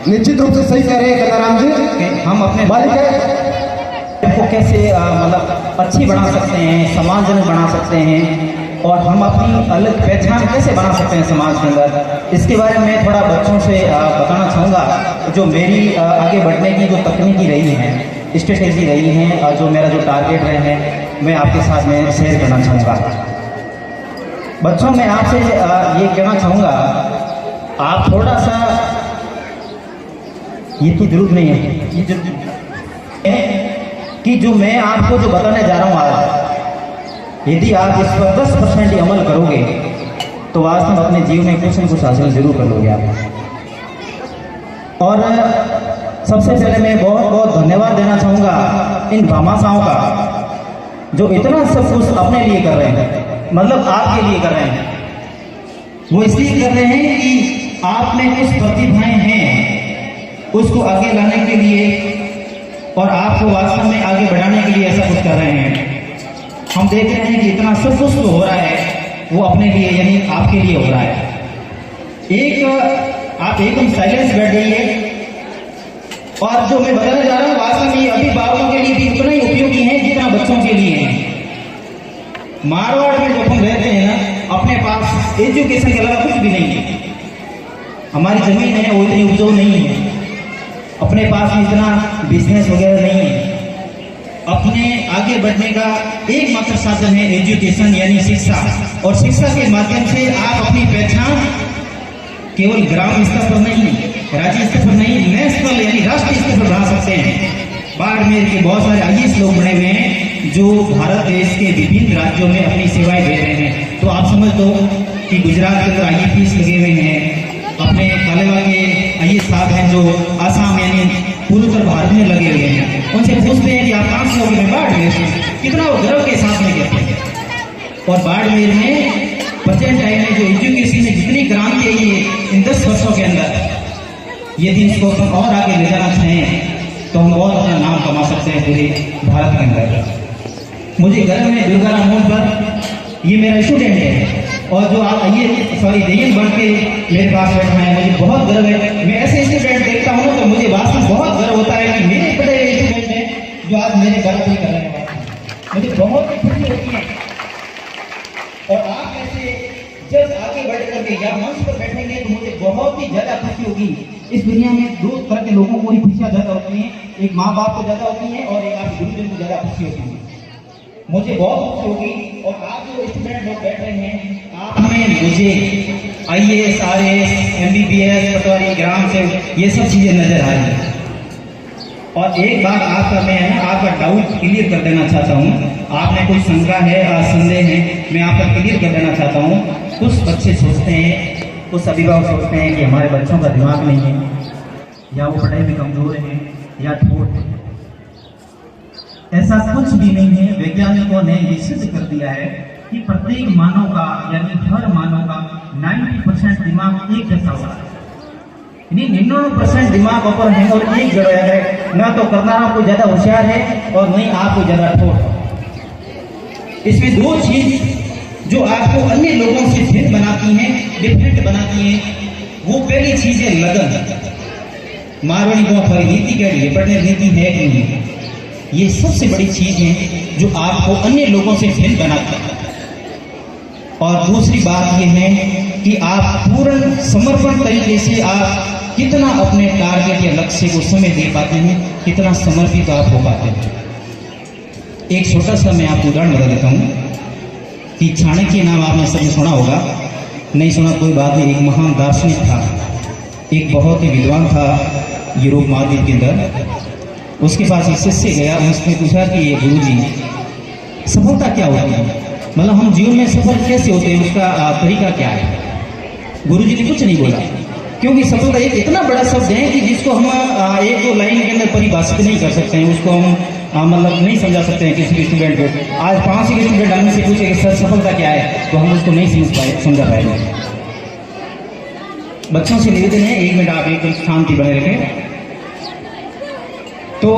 निश्चित रूप से सही कह रहे हैं गंगाराम जी। हम अपने को कैसे मतलब अच्छी बना सकते हैं, सम्मानजनक बना सकते हैं, और हम अपनी अलग पहचान कैसे बना सकते हैं समाज के अंदर, इसके बारे में थोड़ा बच्चों से बताना चाहूँगा। जो मेरी आगे बढ़ने की जो तकनीकी रही है, स्ट्रेटेजी रही है, और जो मेरा जो टारगेट रहे हैं, मैं आपके साथ में शेयर करना चाहूँगा। बच्चों मैं आपसे ये कहना चाहूँगा, आप थोड़ा सा, ये तो जरूरत नहीं है, ये जो कि जो मैं आपको जो बताने जा रहा हूँ आज, यदि आप इस पर 10% ही अमल करोगे तो वास्तव में अपने जीवन में कुछ न कुछ हासिल जरूर कर लोगे आप। और सबसे पहले मैं बहुत बहुत धन्यवाद देना चाहूँगा इन भामाशाहों का, जो इतना सब कुछ अपने लिए कर रहे हैं, मतलब आपके लिए कर रहे हैं। वो इसलिए कर रहे हैं कि आप में कुछ प्रतिभाएं हैं, उसको आगे लाने के लिए और आपको वास्तव में आगे बढ़ाने के लिए ऐसा कुछ कर रहे हैं। हम देख रहे हैं कि इतना सब कुछ जो हो रहा है वो अपने लिए यानी आपके लिए हो रहा है। आप एकदम साइलेंस बैठ जाइए, और जो मैं बताने जा रहा हूँ वास्तव में अभिभावकों के लिए भी उतना ही उपयोगी है जितना बच्चों के लिए है। मारवाड़ में जब हम रहते हैं ना, अपने पास एजुकेशन के अलावा कुछ भी नहीं है। हमारी जमीन है वो इतनी उपजाऊ नहीं है, अपने पास में इतना बिजनेस वगैरह नहीं है। अपने आगे बढ़ने का एकमात्र साधन है एजुकेशन यानी शिक्षा, और शिक्षा के माध्यम से आप अपनी पहचान केवल ग्राम स्तर पर नहीं, राज्य स्तर पर नहीं, नेशनल यानी राष्ट्रीय स्तर पर बना सकते हैं। बाड़मेर के बहुत सारे आईएएस लोग बने हुए हैं जो भारत देश के विभिन्न राज्यों में अपनी सेवाएं दे रहे हैं। तो आप समझ दो कि गुजरात के अंदर आईएपीएस लगे हुए हैं, अपने कालेवा के आईएएस साहब हैं जो आसाम यानी पूर्वोत्तर भारत में लगे हुए हैं। उनसे पूछते हैं कि आप कहाँ से होगे, मैं बाड़मेर से, कितना वो गर्व के साथ में कहते हैं। और बाड़मेर में प्रेजेंट टाइम में जो एजुकेशन में जितनी क्रांति आई है इन 10 वर्षों के अंदर, यदि इसको हम और आगे ले जाना चाहें तो हम और अपना नाम कमा सकते हैं पूरे भारत के अंदर। मुझे गर्व है दुर्गाराम मोड़ पर, ये मेरा स्टूडेंट है, और जो आप जयन बन के मेरे पास बैठा है, मुझे बहुत गर्व है। मैं ऐसे स्टूडेंट देखता हूँ तो मुझे वास्तव में बहुत गर्व होता है कि मेरे बड़े स्टूडेंट हैं जो आज मेरे गर्व भी कर रहे हैं। मुझे बहुत ही खुशी होती है। और आप ऐसे जब आगे बढ़ करके या मंच पर बैठेंगे तो मुझे बहुत ही ज्यादा खुशी होगी। इस दुनिया में दो तरह के लोगों को ही खुशियां ज्यादा होती हैं, एक माँ बाप को ज्यादा होती है और एक आपके गुरुजन को ज्यादा खुशी होती है। मुझे बहुत खुशी होगी। और आप जो स्टूडेंट लोग बैठ रहे हैं, आप में मुझे आईएएस, आरएएस, एमबीबीएस, पटवारी, ग्राम सेवक, ये सब चीजें नजर आ रही है। और एक बात आपका मैं है ना आपका डाउट क्लियर कर देना चाहता हूँ। आपने कोई शंका है, संदेह है, मैं आपका क्लियर कर देना चाहता हूँ। कुछ बच्चे सोचते हैं, कुछ अभिभावक सोचते हैं कि हमारे बच्चों का दिमाग नहीं है, या वो पढ़ाई में कमजोर है, या ठोट है। ऐसा कुछ भी नहीं है। वैज्ञानिकों ने ये सिद्ध कर दिया है कि प्रत्येक मानव का यानी हर मानव का 90% दिमाग एक जैसा होता है, 99% दिमाग ऊपर है और एक जगह है। ना तो करनारा कोई ज्यादा होशियार है और नहीं आप कोई ज्यादा ठोट। इसमें दो चीज जो आपको अन्य लोगों से भिन्न बनाती हैं, डिफरेंट बनाती हैं, वो पहली चीज है लगन। मारवाड़ी को हमारी नीति कह रही है, पढ़ने नीति है कि नहीं, ये सबसे बड़ी चीज है जो आपको अन्य लोगों से भिन्न बनाती है। और दूसरी बात यह है कि आप पूर्ण समर्पण तरीके से आप कितना अपने टारगेट या लक्ष्य को समय दे पाते हैं, कितना समर्पित आप हो पाते हैं। एक छोटा सा मैं आपको उदाहरण बता देता हूँ कि चाणक्य नाम आपने सबने सुना होगा, नहीं सुना कोई बात नहीं। एक महान दार्शनिक था, एक बहुत ही विद्वान था यूरोप महाद्वीप के अंदर। उसके पास एक शिष्य गया, उसने पूछा कि ये गुरुजी सफलता क्या होती है, मतलब हम जीवन में सफल कैसे होते हैं, उसका तरीका क्या है। गुरुजी ने कुछ नहीं बोला, क्योंकि सफलता एक इतना बड़ा शब्द है कि जिसको हम एक दो लाइन के अंदर परिभाषित नहीं कर सकते हैं, उसको हम मतलब नहीं समझा सकते हैं किसी भी स्टूडेंट को। आज 5 के स्टूडेंट हमसे से पूछे कि सर सफलता क्या है, तो हम उसको नहीं समझा पाएंगे। बच्चों से निवेदन है, 1 मिनट आप एकदम शांति बने रखें। तो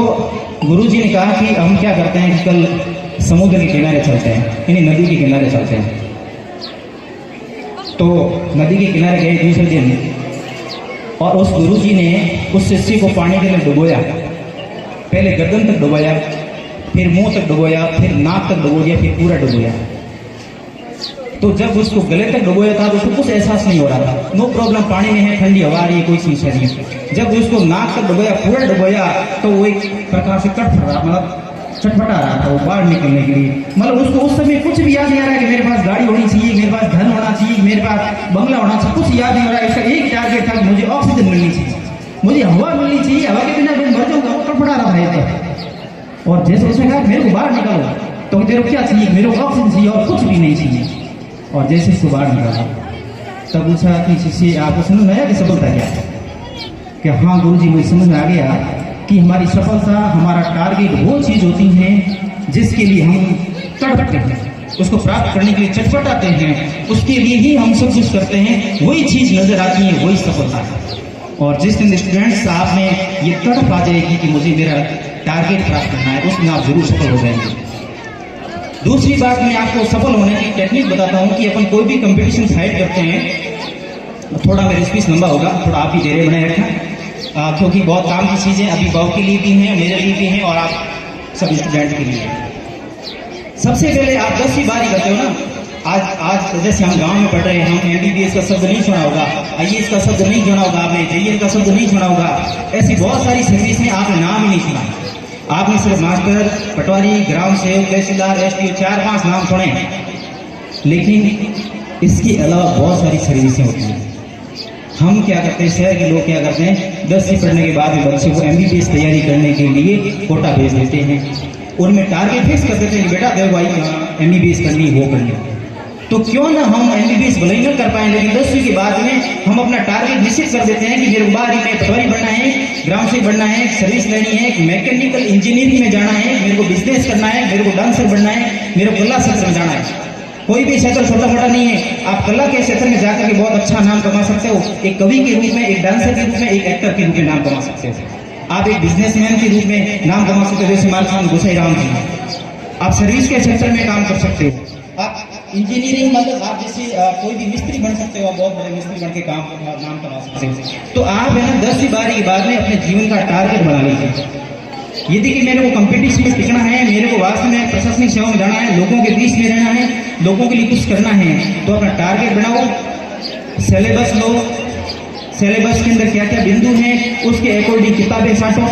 गुरुजी ने कहा कि हम क्या करते हैं कि कल समुद्र के किनारे चलते हैं, यानी नदी के किनारे चलते हैं। तो नदी के किनारे गए, दूसरे दिन और उस गुरुजी ने उस शिष्य को पानी के अंदर डुबोया। पहले गर्दन तक डुबोया, फिर मुंह तक डुबोया, फिर नाक तक डुबो दिया, फिर पूरा डुबोया। तो जब उसको गले तक डुबोया था तो उसको कुछ एहसास नहीं हो रहा था, नो प्रॉब्लम, पानी में है, ठंडी हवा आ रही है, कोई समस्या नहीं है। जब उसको नाक तक डुबोया, पूरा डुबोया, तो वो एक प्रकार से छटपटा रहा था वो बाहर निकलने के लिए। मतलब उसको उस समय कुछ भी याद नहीं आ रहा है कि मेरे पास गाड़ी होनी चाहिए, मेरे पास धन होना चाहिए, मेरे पास बंगला होना चाहिए, कुछ याद नहीं हो रहा है। इसका एक टारगेट था, मुझे ऑक्सीजन मिलनी चाहिए, मुझे हवा मिलनी चाहिए, हवा के बिना मैं मर जाऊंगा। वो छटपटा रहा था। और जैसे उसने कहा मेरे को बाहर निकालो, तो तेरे को क्या चाहिए? मेरे को ऑक्सीजन चाहिए और कुछ भी नहीं चाहिए। और जैसे इसको बाहर निकाला तब पूछा कि शिष्य आपको समझ में आया कि सफलता क्या है? कि हाँ गुरुजी, मुझे समझ में आ गया कि हमारी सफलता, हमारा टारगेट वो चीज होती है जिसके लिए हम तड़पते हैं, उसको प्राप्त करने के लिए चटपटाते हैं, उसके लिए ही हम सब कुछ करते हैं, वही चीज नजर आती है, वही सफलता है। और जिस दिन स्टूडेंट्स आप में ये तड़प आ जाएगी कि मुझे मेरा टारगेट प्राप्त करना है, उसमें आप जरूर सफल हो जाएंगे। दूसरी बात, मैं आपको सफल होने की टेक्निक बताता हूं कि अपन कोई भी कंपटीशन फाइट करते हैं, थोड़ा मेरा स्पीच लंबा होगा, थोड़ा आप ही धैर्य बनाए रखना, क्योंकि बहुत काम की चीजें अभिभावक के लिए भी हैं, मेरे लिए भी हैं और आप सब स्टूडेंट के लिए। सबसे पहले आप 10वीं बारी करते हो ना, आज जैसे हम गांव में पढ़ रहे हैं, हम MBBS का शब्द नहीं सुना होगा, IAS का शब्द नहीं सुना होगा, आपने JEE का शब्द नहीं सुना होगा, ऐसी बहुत सारी सर्विस हैं, आपने नाम ही नहीं सुना। आपने सिर्फ मास्टर, पटवारी, ग्राम सेवक, तहसीलदार, SDO 4-5 नाम सुने, लेकिन इसके अलावा बहुत सारी सर्विसें होती हैं। हम क्या करते हैं, शहर के लोग क्या करते हैं, 10वीं पढ़ने के बाद में बच्चे को MBBS तैयारी करने के लिए कोटा भेज देते हैं, उनमें टारगेट फिक्स कर देते हैं कि बेटा देखो भाई MBBS करनी, वो करनी। तो क्यों ना हम MBBS भले ही न कर पाए, लेकिन 10वीं के बाद में हम अपना टारगेट निश्चित कर देते हैं कि मेरे को 12वीं में पटवारी बनना है, ग्राम सेवक बनना है, सर्विस लेनी है, मैकेनिकल इंजीनियरिंग में जाना है, मेरे को बिजनेस करना है, मेरे को डांसर बनना है, मेरे को कला क्षेत्र में जाना है। कोई भी क्षेत्र छोटा मोटा नहीं है, आप कला के क्षेत्र में जाकर के बहुत अच्छा नाम कमा सकते हो, एक कवि के रूप में, एक डांसर के रूप में, एक एक्टर के रूप में नाम कमा सकते हो। आप एक बिजनेसमैन के रूप में नाम कमा सकते हो, जैसे मालखान गोसाई राम जी। आप सर्विस के क्षेत्र में काम कर सकते हो, आप इंजीनियरिंग मतलब आप जैसे कोई भी मिस्त्री बन सकते हो, आप बहुत बड़े मिस्त्री बन के नाम कमा सकते हो। तो आप है ना 10वीं बारी के बाद में अपने जीवन का टारगेट बना लीजिए। यदि कि मेरे को कंपटीशन में टिकना है, मेरे को वास्तव में प्रशासनिक सेवा में जाना है, लोगों के बीच में रहना है, लोगों के लिए कुछ करना है, तो अपना टारगेट बनाओ, सिलेबस लो, सिलेबस के अंदर क्या क्या बिंदु हैं उसके अकॉर्डिंग किताबें छांटो,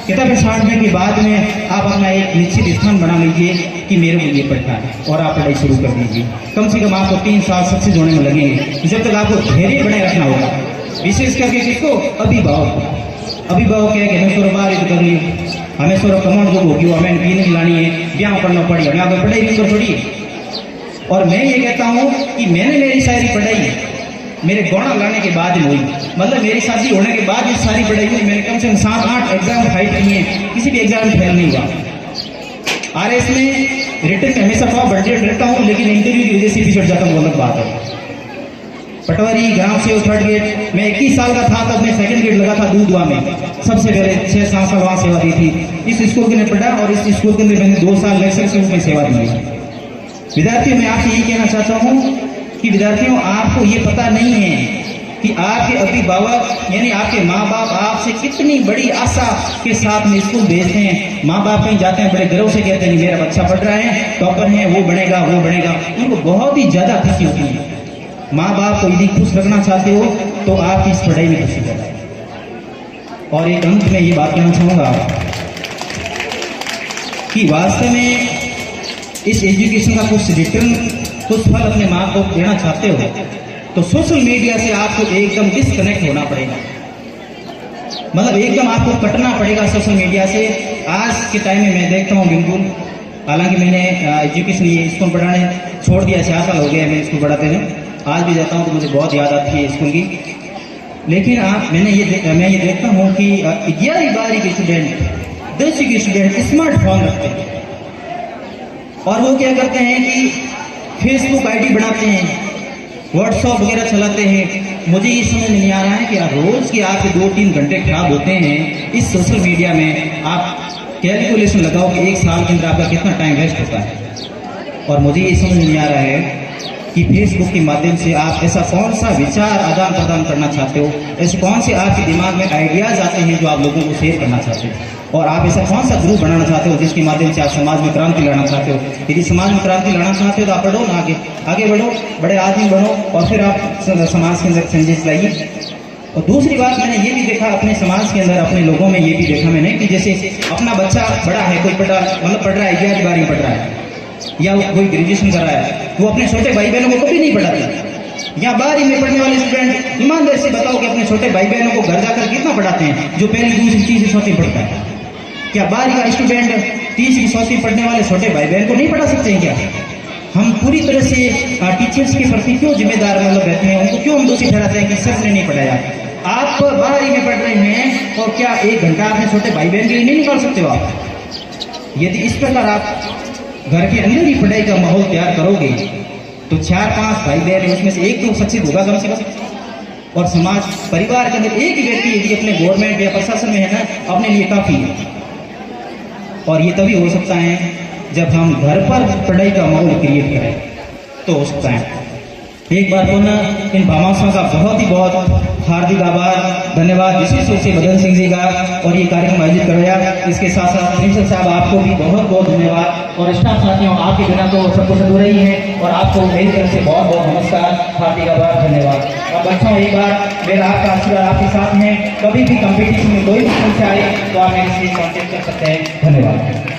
किताबें छांटने के बाद में आप अपना एक निश्चित स्थान बना लीजिए कि मेरे को ये पढ़ना है, और आप पढ़ाई शुरू कर दीजिए। कम से कम आपको 3 साल सक्सेस होने में लगेंगे, जब तक आपको धैर्य बनाए रखना होगा। विशेष करके किसको? अभिभावक क्या है, हमें सोरो बाहर कर ली, हमें सोरो कमांड जो होगी वो हमें पी नहीं लानी है, ब्याह करना पड़ी, हमें आगे पढ़ाई नहीं कर छोड़ी। और मैं ये कहता हूँ कि मैंने मेरी सारी पढ़ाई मेरे गौना लाने के बाद ही हुई, मतलब मेरी शादी होने के बाद ये सारी पढ़ाई हुई। मैंने कम से कम 7-8 एग्जाम फाइट किए हैं, किसी भी एग्जाम में फेल नहीं हुआ। RS में रिटर्न में हमेशा फॉर्म बढ़ते रहता हूँ, लेकिन इंटरव्यू की वजह से पिछड़ जाता हूँ, अलग बात है। पटवारी, ग्राम सेवक 3rd ग्रेड, मैं 21 साल का था तब मैं 2nd ग्रेड लगा था दूधवा में, सबसे पहले 6-7 साल वहाँ सेवा दी थी। इस स्कूल के लिए पढ़ा और इस स्कूल के अंदर मैंने 2 साल लेक्चर के रूप में सेवा दी है। विद्यार्थियों, मैं आपसे यही कहना चाहता हूँ कि विद्यार्थियों, आपको ये पता नहीं है कि आपके अभिभावक यानी आपके माँ बाप आपसे कितनी बड़ी आशा के साथ में स्कूल भेजते हैं। माँ बाप कहीं जाते हैं बड़े गर्व से कहते हैं मेरा बच्चा पढ़ रहा है, टॉपर है, वो बनेगा, उनको बहुत ही ज्यादा खुशी होती है। माँ बाप को यदि खुश रखना चाहते हो तो आप इस पढ़ाई में खुशी करें। और एक अंत में ये बात कहना चाहूंगा कि वास्तव में इस एजुकेशन का कुछ रिटर्न, कुछ फल अपने माँ को देना चाहते हो तो सोशल मीडिया से आपको एकदम डिस्कनेक्ट होना पड़ेगा, मतलब एकदम आपको कटना पड़ेगा सोशल मीडिया से। आज के टाइम में मैं देखता हूँ बिल्कुल, हालांकि मैंने एजुकेशन ये स्कूल पढ़ाने छोड़ दिया, 6 साल हो गया मैं स्कूल पढ़ाते हुए, आज भी जाता हूँ तो मुझे बहुत याद आती है स्कूल की। लेकिन मैं ये देखता हूँ कि 11वीं बारी के स्टूडेंट, 10वीं के स्टूडेंट स्मार्टफोन रखते हैं और वो क्या करते हैं कि फेसबुक ID बनाते हैं, व्हाट्सएप वगैरह चलाते हैं। मुझे ये समझ नहीं आ रहा है कि रोज के आपके 2-3 घंटे खराब होते हैं इस सोशल मीडिया में। आप कैलकुलेशन लगाओ कि 1 साल के अंदर आपका कितना टाइम वेस्ट होता है। और मुझे ये समझ नहीं आ रहा है कि फेसबुक के माध्यम से आप ऐसा कौन सा विचार आदान प्रदान करना चाहते हो, ऐसे कौन से आपके दिमाग में आइडियाज आते हैं जो आप लोगों को शेयर करना चाहते हो, और आप ऐसा कौन सा ग्रुप बनाना चाहते हो जिसके माध्यम से आप समाज में क्रांति लाना चाहते हो। यदि समाज में क्रांति लाना चाहते हो तो आप बढ़ो ना, आगे बढ़ो, बड़े आदमी बनो और फिर आप समाज के अंदर चेंजेस लाइए। और दूसरी बात मैंने ये भी देखा अपने समाज के अंदर, अपने लोगों में ये भी देखा मैंने कि जैसे अपना बच्चा बड़ा है, कोई पढ़ रहा है, 11वीं 12वीं पढ़ रहा है या कोई ग्रेजुएशन कर रहा है, वो अपने छोटे भाई बहनों को कभी नहीं पढ़ाते। या 12वीं में पढ़ने वाले स्टूडेंट ईमानदारी से बताओ कि अपने छोटे भाई बहनों को घर जाकर कितना पढ़ाते हैं जो पहली दूसरी तीसरी चौथी पढ़ता है। क्या 12वीं का स्टूडेंट तीसरी चौथी पढ़ने वाले छोटे भाई बहन को नहीं पढ़ा सकते हैं क्या? हम पूरी तरह से टीचर्स के प्रति क्यों जिम्मेदार रहते हैं, उनको क्यों हम दोषी ठहराते हैं कि सर ने नहीं पढ़ाया। आप 12वीं में पढ़ रहे हैं और क्या 1 घंटा अपने छोटे भाई बहन के लिए नहीं निकाल सकते हो आप? यदि इस प्रकार आप घर के अंदर ही पढ़ाई का माहौल तैयार करोगे तो 4-5 भाई बहन उसमें से एक तो सक्सेस होगा कम से कम, और समाज परिवार के अंदर एक ही व्यक्ति यदि अपने गवर्नमेंट या प्रशासन में है ना, अपने लिए काफी है। और ये तभी हो सकता है जब हम घर पर पढ़ाई का माहौल क्रिएट करें तो हो सकता है। एक बार पुनः इन भामाशाहों का बहुत हार्दिक आभार, धन्यवाद विशेष रूप से मदन सिंह जी का, और ये कार्यक्रम आयोजित करवाया। इसके साथ साथ प्रिंसिपल साहब आपको भी बहुत धन्यवाद, और स्टाफ साथियों आपके बिना तो सब कुछ अधूरा ही है, और आपको मेरी तरफ से बहुत नमस्कार, हार्दिक आभार, धन्यवाद। और बच्चों एक बार मेरा आपका आशीर्वाद आपके साथ है, कभी भी कंपटीशन में कोई भी समस्या आए तो आप मेरे से कॉन्टेक्ट कर सकते हैं। धन्यवाद।